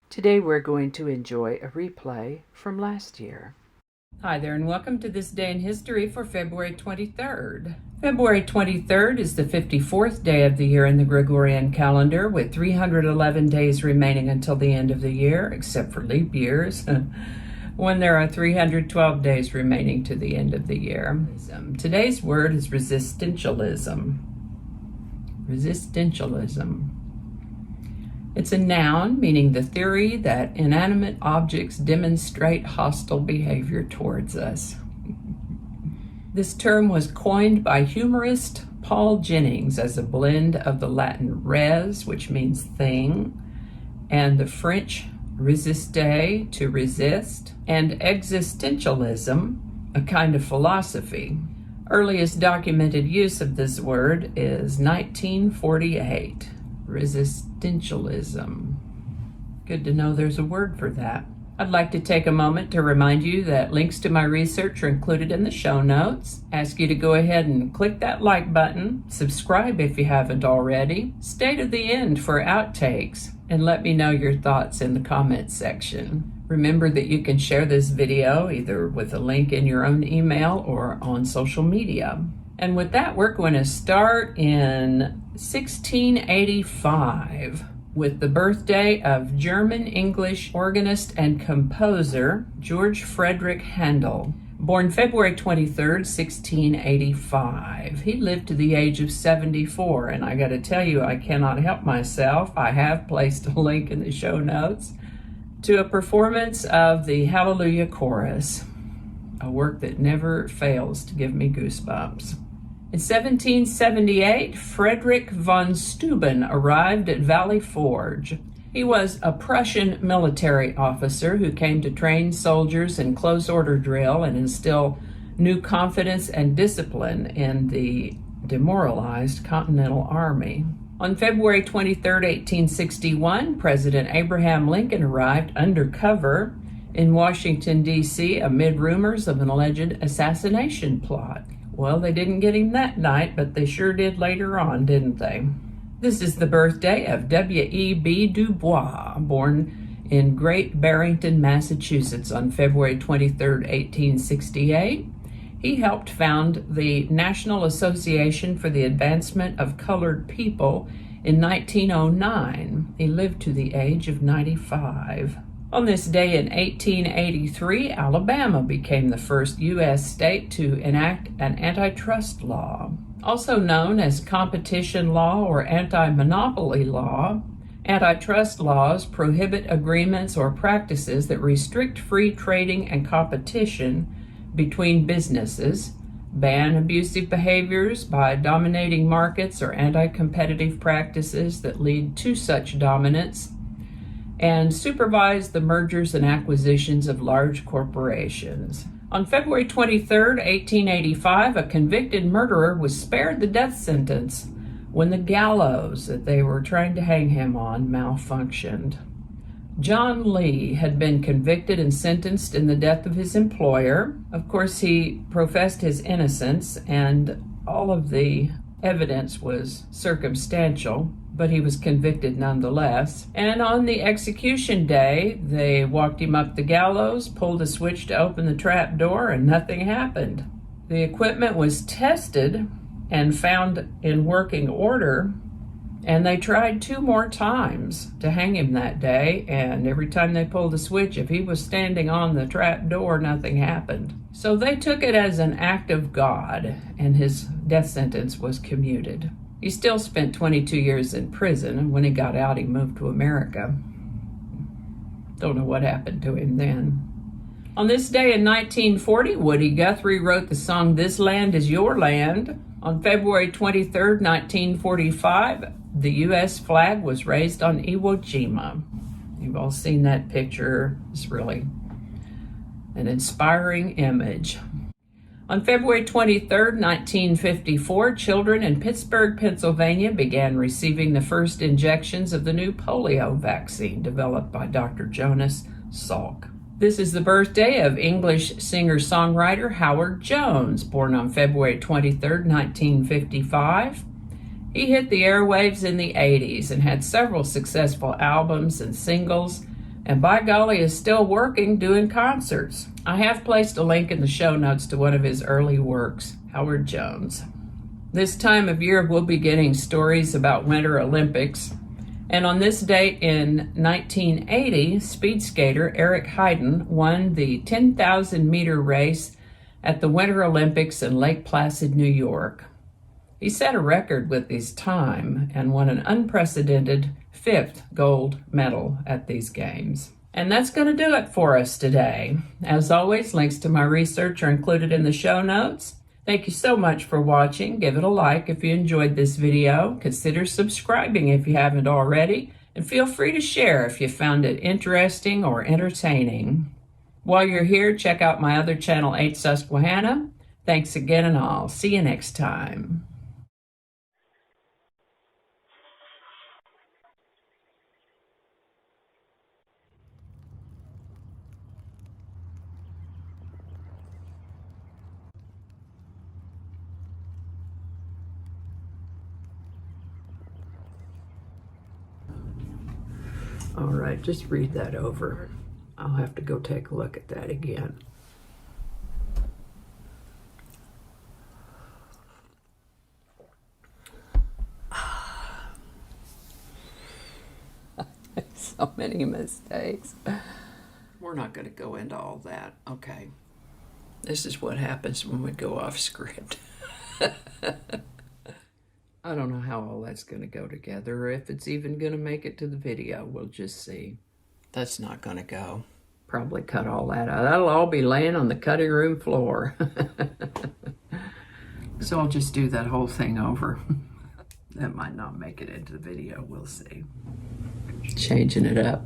Today we're going to enjoy a replay from last year. Hi there, and welcome to this day in history for February 23rd. February 23rd is the 54th day of the year in the Gregorian calendar, with 311 days remaining until the end of the year, except for leap years, when there are 312 days remaining to the end of the year. Today's word is resistentialism. Resistentialism. It's a noun meaning the theory that inanimate objects demonstrate hostile behavior towards us. This term was coined by humorist Paul Jennings as a blend of the Latin res, which means thing, and the French résister, to resist, and existentialism, a kind of philosophy. Earliest documented use of this word is 1948. Resistentialism. Good to know there's a word for that. I'd like to take a moment to remind you that links to my research are included in the show notes. Ask you to go ahead and click that like button, subscribe if you haven't already, stay to the end for outtakes, and let me know your thoughts in the comments section. Remember that you can share this video either with a link in your own email or on social media. And with that, we're going to start in 1685 with the birthday of German-English organist and composer George Frederick Handel. Born February 23rd, 1685. He lived to the age of 74, and I got to tell you, I cannot help myself. I have placed a link in the show notes to a performance of the Hallelujah Chorus, a work that never fails to give me goosebumps. In 1778, Frederick von Steuben arrived at Valley Forge. He was a Prussian military officer who came to train soldiers in close order drill and instill new confidence and discipline in the demoralized Continental Army. On February 23, 1861, President Abraham Lincoln arrived undercover in Washington, D.C. amid rumors of an alleged assassination plot. Well, they didn't get him that night, but they sure did later on, didn't they? This is the birthday of W.E.B. Du Bois, born in Great Barrington, Massachusetts on February 23, 1868. He helped found the National Association for the Advancement of Colored People in 1909. He lived to the age of 95. On this day in 1883, Alabama became the first U.S. state to enact an antitrust law. Also known as competition law or anti-monopoly law, antitrust laws prohibit agreements or practices that restrict free trading and competition between businesses, ban abusive behaviors by dominating markets or anti-competitive practices that lead to such dominance, and supervise the mergers and acquisitions of large corporations. On February 23, 1885, a convicted murderer was spared the death sentence when the gallows that they were trying to hang him on malfunctioned. John Lee had been convicted and sentenced in the death of his employer. Of course, he professed his innocence, and all of the evidence was circumstantial, but he was convicted nonetheless. And on the execution day, they walked him up the gallows, pulled a switch to open the trap door, and nothing happened. The equipment was tested and found in working order, and they tried 2 more times to hang him that day, and every time they pulled the switch, if he was standing on the trap door, nothing happened. So they took it as an act of God, and his death sentence was commuted. He still spent 22 years in prison, and when he got out, he moved to America. Don't know what happened to him then. On this day in 1940, Woody Guthrie wrote the song "This Land Is Your Land." On February 23, 1945, the U.S. flag was raised on Iwo Jima. You've all seen that picture. It's really an inspiring image. On February 23, 1954, children in Pittsburgh, Pennsylvania began receiving the first injections of the new polio vaccine developed by Dr. Jonas Salk. This is the birthday of English singer-songwriter Howard Jones, born on February 23, 1955. He hit the airwaves in the 80s and had several successful albums and singles, and by golly is still working doing concerts. I have placed a link in the show notes to one of his early works, Howard Jones. This time of year we'll be getting stories about Winter Olympics, and on this date in 1980, speed skater Eric Heiden won the 10,000 meter race at the Winter Olympics in Lake Placid, New York. He set a record with his time and won an unprecedented 5th gold medal at these games. And that's going to do it for us today. As always, links to my research are included in the show notes. Thank you so much for watching. Give it a like if you enjoyed this video. Consider subscribing if you haven't already. And feel free to share if you found it interesting or entertaining. While you're here, check out my other channel, 8 Susquehanna. Thanks again, and I'll see you next time. All right, just read that over. I'll have to go take a look at that again. So many mistakes. We're not going to go into all that. Okay. This is what happens when we go off script. I don't know how all that's going to go together, or if it's even going to make it to the video. We'll just see. That's not going to go. Probably cut all that out. That'll all be laying on the cutting room floor. So I'll just do that whole thing over. That might not make it into the video. We'll see. Changing it up.